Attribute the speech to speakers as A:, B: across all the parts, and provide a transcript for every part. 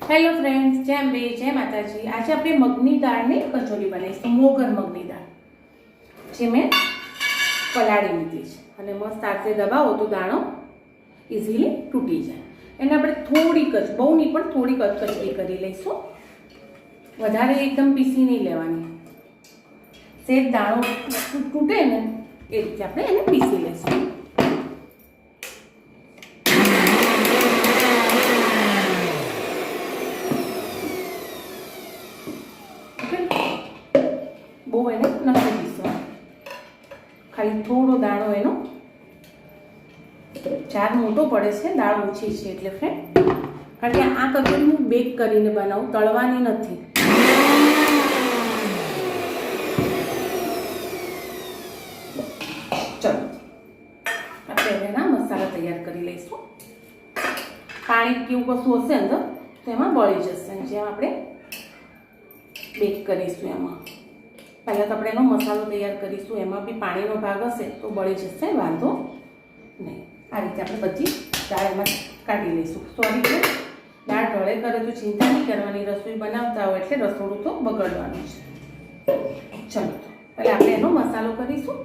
A: Hello friends, જય અંબે, જય માતાજી। આજે આપણે મગની દાળની કચોરી બનાવીશું। મોગર મગની દાળ જે મેં પલાળી લીધી છે અને મસ્ત હાથે દબાવો તો દાણો ઇઝીલી તૂટી જાય। એને આપણે થોડીક જ, બહુ નહીં પણ થોડીક જ કચરી કરી લઈશું। વધારે એકદમ પીસી નહીં લેવાની, સેજ દાણો તૂટે ને એ રીતે આપણે એને પીસી લઈશું। બહુ એને નથી પીસવાનું, ખાલી થોડો દાણો એનો ચાર મોટો પડે છે, દાળ ઓછી છે એટલે ફ્રેન્ડ, કારણ કે આ કચોરી હું બેક કરીને બનાવું, તળવાની નથી। ચલો આપણે એના મસાલા તૈયાર કરી લઈશું। પાણી કેવું કશું હશે અંદર તો એમાં બળી જશે, જેમ આપણે બેક કરીશું એમાં પહેલાં તો આપણે એનો મસાલો તૈયાર કરીશું, એમાં બી પાણીનો ભાગ હશે તો બળી જશે, વાંધો નહીં। આ રીતે આપણે બધી દાળ એમાં કાઢી લઈશું। સોરી કે દાળ ઢળે કરે તો ચિંતા નહીં કરવાની, રસોઈ બનાવતા હોય એટલે રસોડું તો બગડવાનું છે। ચલો પહેલાં આપણે એનો મસાલો કરીશું।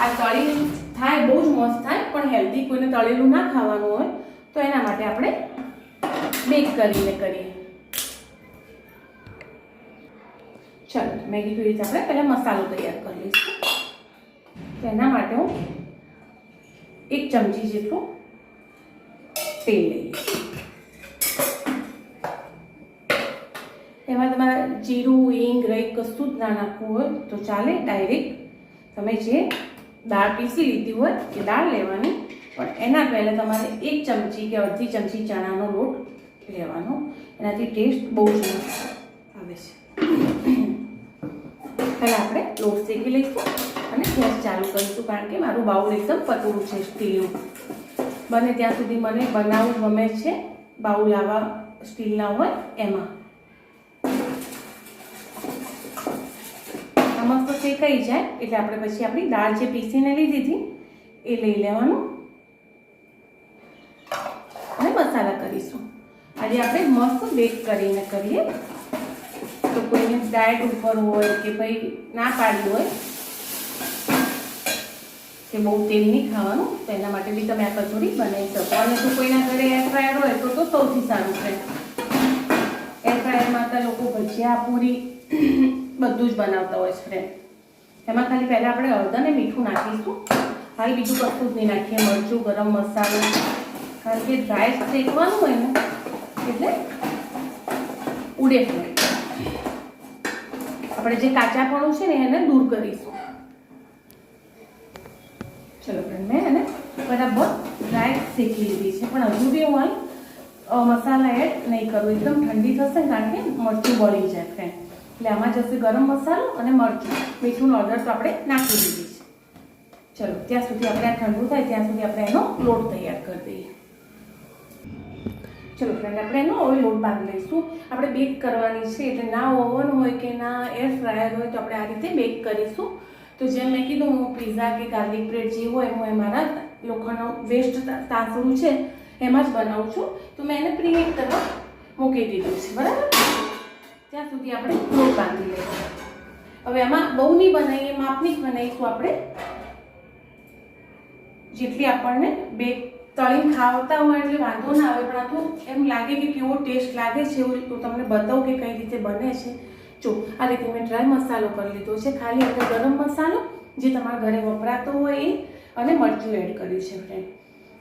A: આ તળી થાય બહુ જ મસ્ત થાય, પણ હેલ્ધી કોઈને તળેલું ના ખાવાનું હોય તો એના માટે આપણે બેક કરીને કરીએ। ચાલો મેં કીધું એ રીતે આપણે પહેલાં મસાલો તૈયાર કરી લઈશું। તો એના માટે હું 1 ચમચી જેટલું તેલ લઈએ, એમાં તમારે જીરું, હિંગ, રાઈ કશું જ ના નાખવું હોય તો ચાલે, ડાયરેક્ટ તમે જે દાળ પીસી લીધી હોય એ દાળ લેવાની, પણ એના પહેલાં તમારે 1 ચમચી કે અડધી ચમચી ચણાનો લોટ લેવાનો, એનાથી ટેસ્ટ બહુ જ મસ્ત આવે છે। પહેલાં આપણે લોટ શેકી લઈશું અને ગેસ ચાલુ કરીશું, કારણ કે મારું બાઉલ એકદમ પતળું છે સ્ટીલનું, બને ત્યાં સુધી મને બનાવવું ગમે છે બાઉલ આવા સ્ટીલના હોય એમાં। આ મસ્ત શેકાઈ જાય એટલે આપણે પછી આપણી દાળ જે પીસીને લીધી હતી એ લઈ લેવાનું અને મસાલા કરીશું। આજે આપણે મસ્ત બેક કરીને કરીએ, તો કોઈને ડાયટ ઉપર હોય કે ભાઈ ના પાડી હોય કે બહુ તેલ નહીં ખાવાનું, તો એના માટે બી તમે આ કચોરી બનાવી શકો। અને જો કોઈના ઘરે એર ફ્રાયર હોય તો સૌથી સારું છે। એર ફ્રાયરમાં તો લોકો ભજીયા, પૂરી બધું જ બનાવતા હોય છે ફ્રેન્ડ। એમાં ખાલી પહેલાં આપણે હળદર અને મીઠું નાખીશું, ખાલી બીજું કશું જ નહીં નાખીએ, મરચું, ગરમ મસાલો, કારણ કે ડ્રાય શેકવાનું હોય ને એટલે ઉડે ફ્રેન્ડ। આપણે જે કાચાપણું છે ને એને દૂર કરીશું। ચલો ફ્રેન્ડ, મેં એને બરાબર ડ્રાય શેકી લીધી છે, પણ હજુ બી હું મસાલા એડ નહીં કરું, એકદમ ઠંડી થશે કારણ કે મરચું બળી જાય ફ્રેન્ડ, એટલે આમાં જશે ગરમ મસાલો અને મરચું, મીઠું હળદર તો આપણે નાખી દીધી છે। ચલો ત્યાં સુધી આપણે આ ઠંડુ થાય ત્યાં સુધી આપણે એનો લોટ તૈયાર કરી દઈએ। ચલો ફ્રેન્ડ, આપણે એનો હવે લોટ બાંધી લઈશું। આપણે બેક કરવાની છે એટલે ના ઓવન હોય કે ના એર ફ્રાયર હોય તો આપણે આ રીતે બેક કરીશું। તો જેમ મેં કીધું, હું પિઝા કે ગાર્લિક બ્રેડ જે હોય હું એ મારા લોખંડનો વેસ્ટ તાંસળું છે એમાં જ બનાવું છું, તો મેં એને પ્રીહીટ કરવા મૂકી દીધું છે, બરાબર। ત્યાં સુધી આપણે લોટ બાંધી લઈશું। હવે એમાં બહુ નહીં બનાવીએ, માપની જ બનાવીશું આપણે, જેટલી આપણને બેક તળીને ખાવતા હોય એટલે વાંધો ના આવે, પણ આ તો એમ લાગે કે કેવો ટેસ્ટ લાગે છે એવું તો તમને બતાવું કે કઈ રીતે બને છે। જો આ રીતે મેં ડ્રાય મસાલો કરી લીધો છે, ખાલી આપણે ગરમ મસાલો જે તમારા ઘરે વપરાતો હોય એ અને મરચું એડ કર્યું છે ફ્રેન્ડ।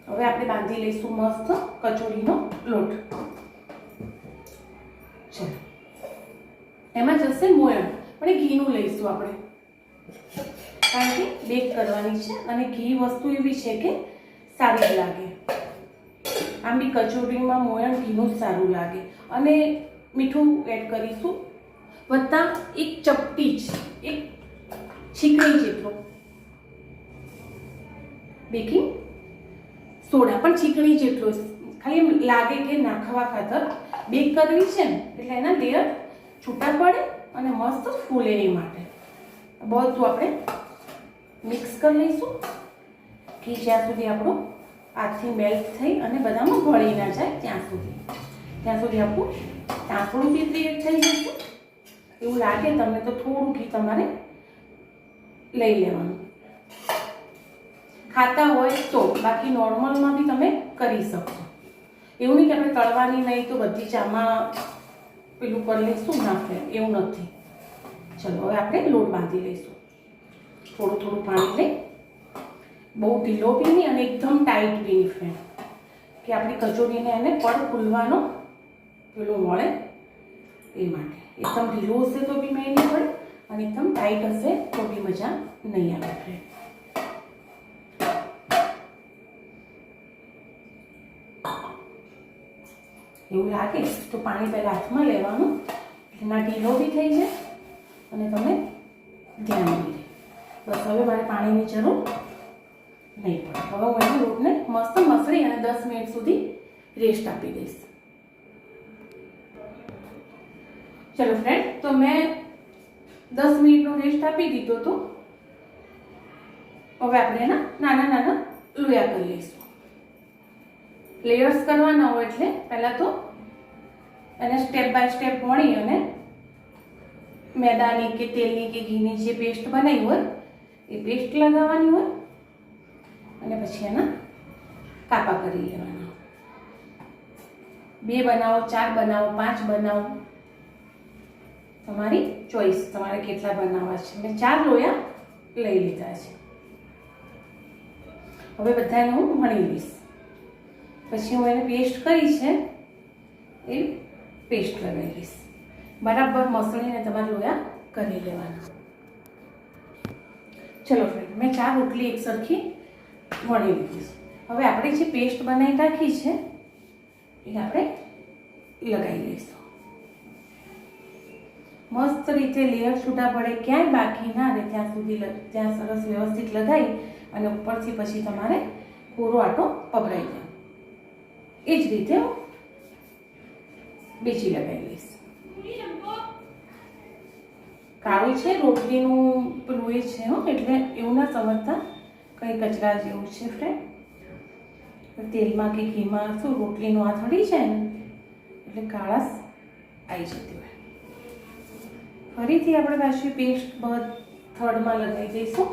A: હવે આપણે બાંધી લઈશું મસ્ત કચોરીનો લોટ। ચલો એમાં જશે મોયણ, પણ એ ઘીનું લઈશું આપણે, કારણ કે બેક કરવાની છે અને ઘી વસ્તુ એવી છે કે સારી જ લાગે। આમ બી કચોરીમાં મોયણ ઘીનું જ સારું લાગે। અને મીઠું એડ કરીશું, વત્તા 1 ચપટી જ, 1 છીકણી જેટલો બેકિંગ સોડા, પણ છીકણી જેટલો, ખાલી એમ લાગે કે નાખવા ખાતર બેક કરવી છે ને એટલે એના લેયર છૂટા પડે અને મસ્ત ફૂલે એ માટે બધું આપણે મિક્સ કરી લઈશું। ઘી જ્યાં સુધી આપણું હાથથી મેલ્ટ થઈ અને બધામાં ભળી ના જાય ત્યાં સુધી આપણું ટાંકણું બી ક્રિએટ થઈ જશે. એવું લાગે તમને તો થોડું ઘી તમારે લઈ લેવાનું, ખાતા હોય તો. બાકી નોર્મલમાં બી તમે કરી શકો. એવું નહીં કે આપણે તળવાની નહીં તો બધી ચામાં પેલું કરી લઈશું, નાખે એવું નથી. ચલો હવે આપણે લોટ બાંધી લઈશું. થોડું પાણી લઈ, બહુ ઢીલો બી નહીં અને એકદમ ટાઈટ બી નહીં ફ્રેન્ડ, કે આપણી કચોરીને એને પડ ખુલવાનો પેલું મળે એ માટે. એકદમ ઢીલું હશે તો બી મેળ નહીં પડે અને એકદમ ટાઈટ હશે તો બી મજા નહીં આવે ફ્રેન્ડ. એવું લાગે તો પાણી પહેલાં હાથમાં લેવાનું, એના ઢીલો બી થઈ જાય અને તમે ધ્યાન બી રહે. બસ હવે મારે પાણીની જરૂર નહીં પડે. હવે હું એના લોટને મસ્ત મસળી અને 10 મિનિટ સુધી રેસ્ટ આપી દઈશ. ચલો ફ્રેન્ડ, તો મેં 10 મિનિટનો રેસ્ટ આપી દીધો હતો. હવે આપણે એના નાના લોયા કરી લઈશું. લેયર્સ કરવાના હોય એટલે પહેલાં તો એને સ્ટેપ બાય સ્ટેપ વણી અને મેદાની કે તેલની કે ઘીની જે પેસ્ટ બનાવી હોય એ પેસ્ટ લગાવવાની હોય અને પછી એના કાપા કરી લેવાના. 2 બનાવો, 4 બનાવો, 5 બનાવો, તમારી ચોઈસ, તમારે કેટલા બનાવવા છે. મેં 4 લોયા લઈ લીધા છે. હવે બધાને હું વણી લઈશ. પછી હું એને પેસ્ટ કરી છે એ પેસ્ટ લગાવી લઈશ. બરાબર મસળીને તમારે લોયા કરી લેવાના. ચલો ફ્રેન્ડ, મેં 4 રોટલી એક સરખી વણી લીધી. હવે આપણે જે પેસ્ટ બનાવી રાખી છે એ આપણે લગાવી લઈશું. મસ્ત રીતે લેયર છૂટા પડે, ક્યાંય બાકી ના રહે ત્યાં સુધી ત્યાં સરસ વ્યવસ્થિત લગાવી અને ઉપરથી પછી તમારે કોરો આટો પભરાઈ જાય. એ જ રીતે હું બીજી લગાવી લઈશ. કાળું છે રોટલીનું પેલું એ છે હો, એટલે એવું ના સમજતા કંઈ કચરા જેવું છે ફ્રેન્ડ. તેલમાં કે ઘીમાં શું રોટલીનું આ થડી જાય ને એટલે કાળાશ આવી જતી હોય. ફરીથી આપણે પાછી પેસ્ટ થર્ડમાં લગાવી દઈશું.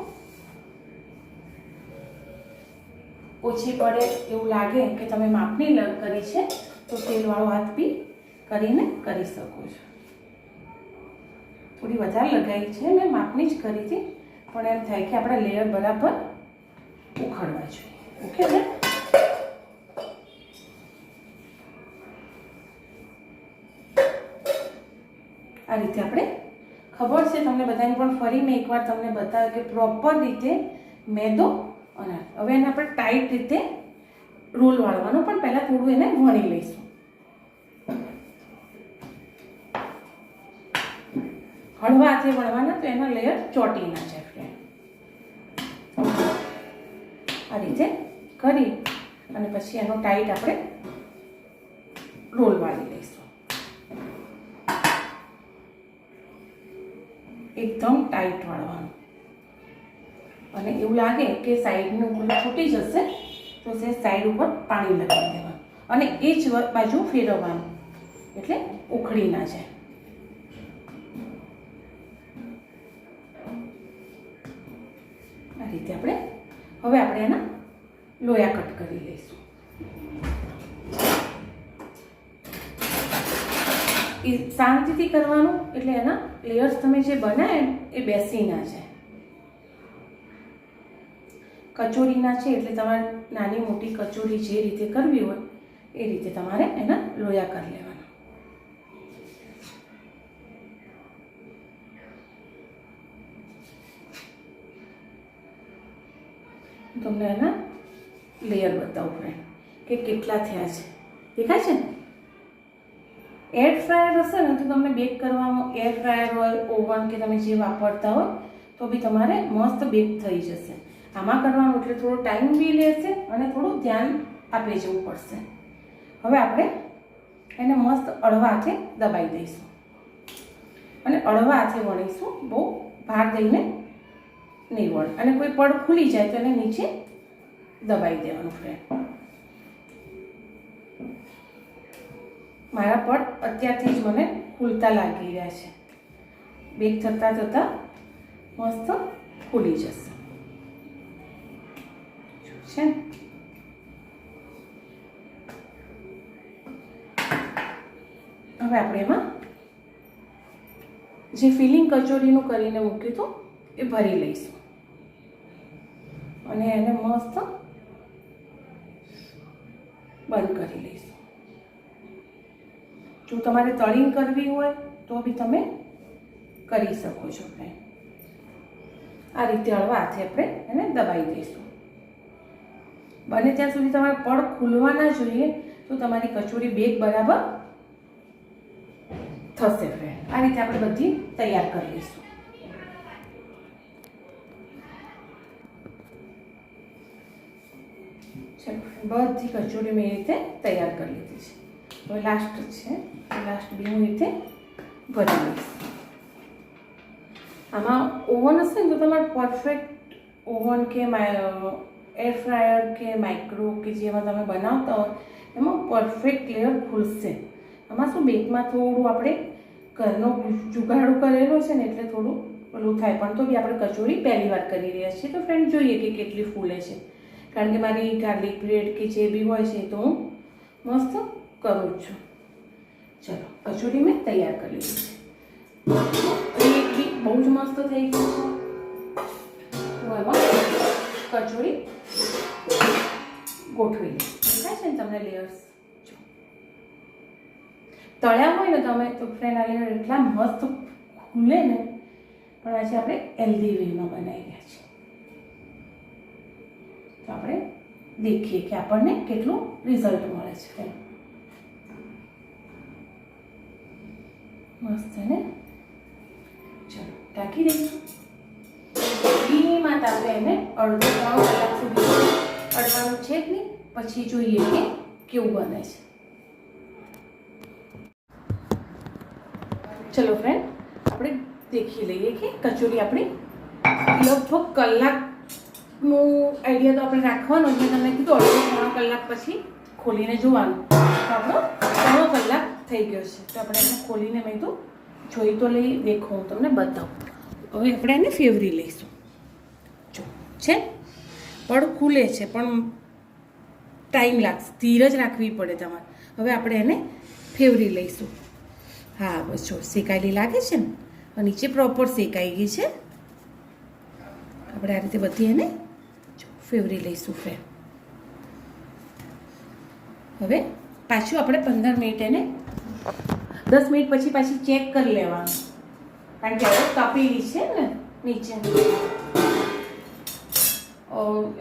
A: ઓછી પડે એવું લાગે કે તમે માપની કરી છે તો તેલવાળો હાથ બી કરીને કરી શકો છો. થોડી વધારે લગાવી છે, મેં માપની જ કરી હતી, પણ એમ થાય કે આપણા લેયર બરાબર ઉખડવા જોઈએ. ઓકે ને? આ રીતે આપણે ખબર છે તમને બધાને, પણ ફરી મેં એકવાર તમને બતાવ્યું કે પ્રોપર રીતે મેદો અને હવે એને આપણે ટાઈટ રીતે રોલ વાળવાનો, પણ પહેલાં થોડું એને વણી લઈશું. હળવા હાથે વણવાના તો એના લેયર ચોટી ના જાય ફ્રેન્ડ. આ રીતે કરી અને પછી એનો ટાઈટ આપણે રોલ વાળી લઈશું. એકદમ ટાઈટ વાળવાનું અને એવું લાગે કે સાઈડનું ગુલ છૂટી જશે તો તે સાઈડ ઉપર પાણી લગાવી દેવાનું અને એ જ બાજુ ફેરવવાનું એટલે ઉખડી ના જાય. આ રીતે આપણે એના લોયા કટ કરી લઈશું. એ શાંતિથી કરવાનું એટલે એના લેયર્સ તમે જે બનાવે એ બેસી ના જાય. કચોરીના છે એટલે તમારે નાની મોટી કચોરી જે રીતે કરવી હોય એ રીતે તમારે એના લોયા કરી લેવાના. તમને એના લેયર બતાવું ફ્રેન્ડ કે કેટલા થયા છે. દેખાય છે ને? એર ફ્રાયર હશે ને તો તમને બેક કરવામાં એર ફ્રાયર હોય, ઓવન કે તમે જે વાપરતા હોય તો બી તમારે મસ્ત બેક થઈ જશે. આમાં કરવાનું એટલે થોડો ટાઈમ બી લેશે અને થોડું ધ્યાન આપી જવું પડશે. હવે આપણે એને મસ્ત અળવા હાથે દબાઈ દઈશું અને અળવા હાથે વણીશું. બહુ ભાર દઈને નહીં વળે અને કોઈ પડ ખુલી જાય તો એને નીચે દબાઈ દેવાનું ફ્રેન્ડ. મારા પડ અત્યારથી જ મને ખુલતા લાગી રહ્યા છે. બેક થતાં થતાં મસ્ત ખુલી જશે છે ને. હવે આપણે એમાં જે ફિલિંગ કચોરીનું કરીને મૂક્યું હતું એ ભરી લઈશું અને એને મસ્ત બંધ કરી લઈશું. જો તમારે તળીને કરવી હોય તો બી તમે કરી શકો છો. આ રીતે હળવા હાથે આપણે એને દબાવી દઈશું. બને ત્યાં સુધી તમારા પડ ખુલવા ના જોઈએ તો તમારી કચોરી બેક બરાબર થશે ફ્રેન્ડ. આ રીતે આપણે બધી તૈયાર કરી લઈશું. ચલો બધી કચોરી મેં એ રીતે તૈયાર કરી લીધી છે. હવે લાસ્ટ છે, લાસ્ટ બી હું રીતે ભરી લઈશ. આમાં ઓવન હશે ને તો તમારે પરફેક્ટ ઓવન કે એર ફ્રાયર કે માઇક્રો કે જેમાં તમે બનાવતા હોય એમાં પરફેક્ટ લેયર ખુલશે. આમાં શું બેકમાં થોડું આપણે ઘરનો જુગાડો કરેલો છે ને એટલે થોડું પેલું થાય, પણ તો બી આપણે કચોરી પહેલી વાર કરી રહ્યા છીએ તો ફ્રેન્ડ જોઈએ કે કેટલી ફૂલે છે. કારણ કે મારી ગાર્લિક બ્રેડ કે જે બી હોય છે તો હું મસ્ત કરું જ છું. ચલો કચોરી મેં તૈયાર કરી લીધી છે. એક બી બહુ જ મસ્ત થઈ ગયું છે. હું એમાં કચોરી ગોઠવી લઈશ. દેખાય છે ને તમને લેયર્સ? તળ્યા હોય ને તમે તો ફ્રેન્ડ આ લેયર એટલા મસ્ત ખુલે ને, પણ આજે આપણે હેલ્ધી વેમાં બનાવી રહ્યા છીએ. તો આપણે દેખીએ કે આપણને કેટલું રિઝલ્ટ મળે છે. મસ્ત ને. ચલો ઢાંકી દઈશું. ધીમાં આપણે એને અડધો 3 કલાક સુધી અડવાનું છે જ નહીં, પછી જોઈએ કે કેવું બને છે. ચલો ફ્રેન્ડ આપણે દેખી લઈએ કે કચોરી આપણી લગભગ કલાકનું આઈડિયા તો આપણે રાખવાનો. મેં તમને કીધું અડધો 3 કલાક પછી ખોલીને જોવાનું. તો આપણો 3 કલાક થઈ ગયો છે. તો આપણે એને ખોલીને મેં તો જોઈ તો લઈ દેખો, હું તમને બતાવું. હવે આપણે એને ફેવરી લઈશું. જો છે પડ ખુલે છે પણ ટાઈમ લાગશે, ધીરજ રાખવી પડે તમારે. હવે આપણે એને ફેવરી લઈશું. હા બસ જો શેકાયેલી લાગે છે ને, નીચે પ્રોપર શેકાઈ ગઈ છે. આપણે આ રીતે બધી એને ફેવરી લઈશું ફ્રેન્ડ. હવે પાછું આપણે 15 મિનિટ એને 10 મિનિટ પછી પાછી ચેક કરી લેવાનું, કારણ કે હવે તપેલી છે ને નીચે,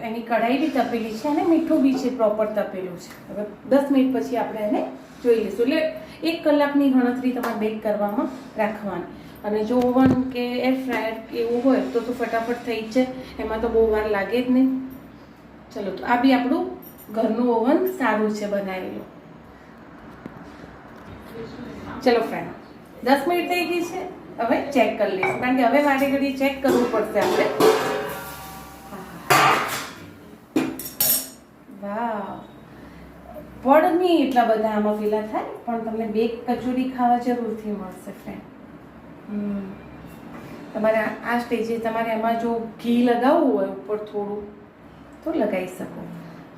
A: એની કઢાઈ બી તપેલી છે અને મીઠું બી છે, પ્રોપર તપેલું છે. હવે 10 મિનિટ પછી આપણે એને જોઈ લઈશું. એટલે 1 કલાકની ગણતરી તમારે બેક કરવામાં રાખવાની. અને જો ઓવન કે એર ફ્રાયર એવું હોય તો ફટાફટ થઈ જ જાય, એમાં તો બહુ વાર લાગે જ નહીં. ચલો તો આ બી આપણું ઘરનું ઓવન સારું છે બનાવેલું. ચલો ફ્રેન્ડ 10 મિનિટ થઈ ગઈ છે. હવે ચેક કરી લઈશું, કારણ કે હવે વારે ઘડી ચેક કરવું પડશે આપણે. વાહ, પડ નહીં એટલા બધા આમાં પેલા થાય, પણ તમને બેક કચોરી ખાવા જરૂરથી મળશે ફ્રેન્ડ. તમારે આ સ્ટેજે તમારે એમાં જો ઘી લગાવવું હોય ઉપર થોડું તો લગાવી શકો,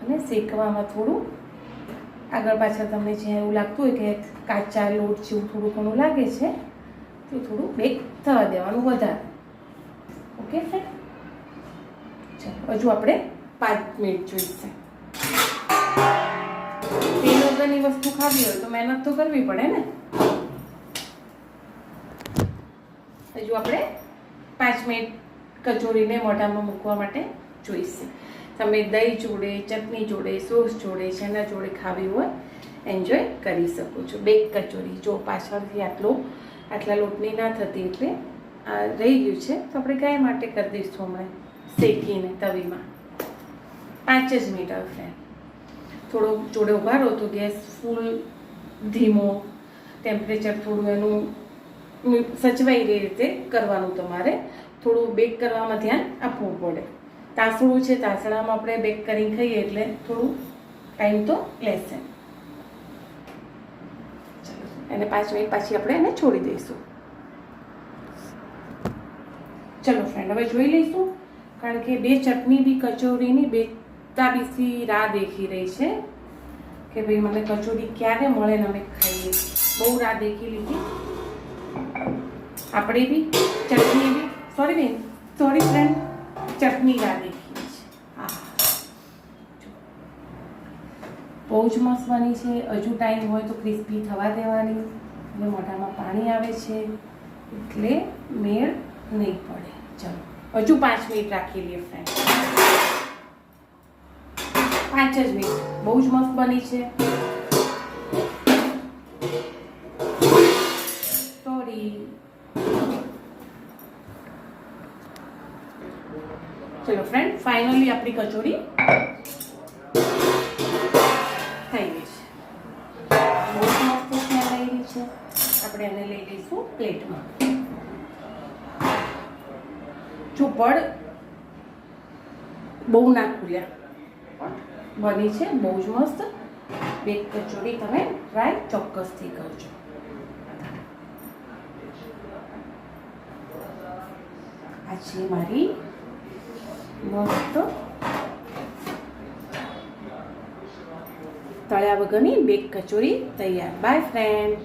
A: અને શેકવામાં થોડું આગળ પાછળ તમને જ્યાં એવું લાગતું હોય કે કાચા લોટ જેવું થોડું ઘણું લાગે છે તો થોડું બેક થવા દેવાનું વધારે. ઓકે ફ્રેન્ડ, ચાલો હજુ આપણે 5 મિનિટ જોઈશે. તેલ વગરની વસ્તુ ખાવી હોય તો મહેનત તો કરવી પડે ને. હજુ આપણે 5 મિનિટ કચોરીને મોઢામાં મૂકવા માટે જોઈશે. તમે દહીં જોડે, ચટણી જોડે, સોસ જોડે, શેના જોડે ખાવી હોય એન્જોય કરી શકો છો. બેક કચોરી જો પાછળથી આટલા લોટની ના થતી એટલે આ રહી ગયું છે તો આપણે ગાય માટે કરી દઈશું હમણાં શેકીને તવીમાં. 5 જ મિનિટ. હવે ફ્રેન્ડ થોડો જોડે ઉભા રહો તો ગેસ ફૂલ ધીમો, ટેમ્પરેચર થોડું એનું સચવાઈ રહે રીતે કરવાનું. તમારે થોડું બેક કરવામાં ધ્યાન આપવું પડે. તાસણું છે, તાસણામાં આપણે બેક કરીને ખાઈએ એટલે થોડું ટાઈમ તો લેશે. અને 5 મિનિટ પાછી આપણે એને છોડી દઈશું. ચલો ફ્રેન્ડ, હવે જોઈ લઈશું, કારણ કે બે ચટણી બી કચોરીની બેતાબીસી રાહ દેખી રહી છે કે ભાઈ મને કચોરી ક્યારે મળે ને અમે ખાઈએ. બહુ રાહ દેખી લીધી આપણે બી, ચટણી બી, સોરી ફ્રેન્ડ, ચટણી રાહ દેખી છે. હા, બહુ જ મસ્ત બની છે. હજુ ટાઈમ હોય તો ક્રિસ્પી થવા દેવાની. અને મોઢામાં પાણી આવે છે એટલે મેળ નહીં પડે. ચલો હજુ 5 મિનિટ રાખી લઈએ ફ્રેન્ડ. 5 જ મિનિટ. બહુ જ મસ્ત બની છે. સોરી. ચલો ફ્રેન્ડ, ફાઇનલી આપણી કચોરી થઈ ગઈ છે. બહુ જ મસ્ત સ્મેલ આવી રહી છે. આપણે એને લઈ લઈશું પ્લેટમાં. જો પડ બહુ ના ખુલ્યા બની છે. બહુ જ મસ્ત બેક કચોરી તમે ટ્રાય ચોક્કસથી કરજો. આ છે મારી મસ્ત તળ્યા વગરની બેક કચોરી તૈયાર. By friend.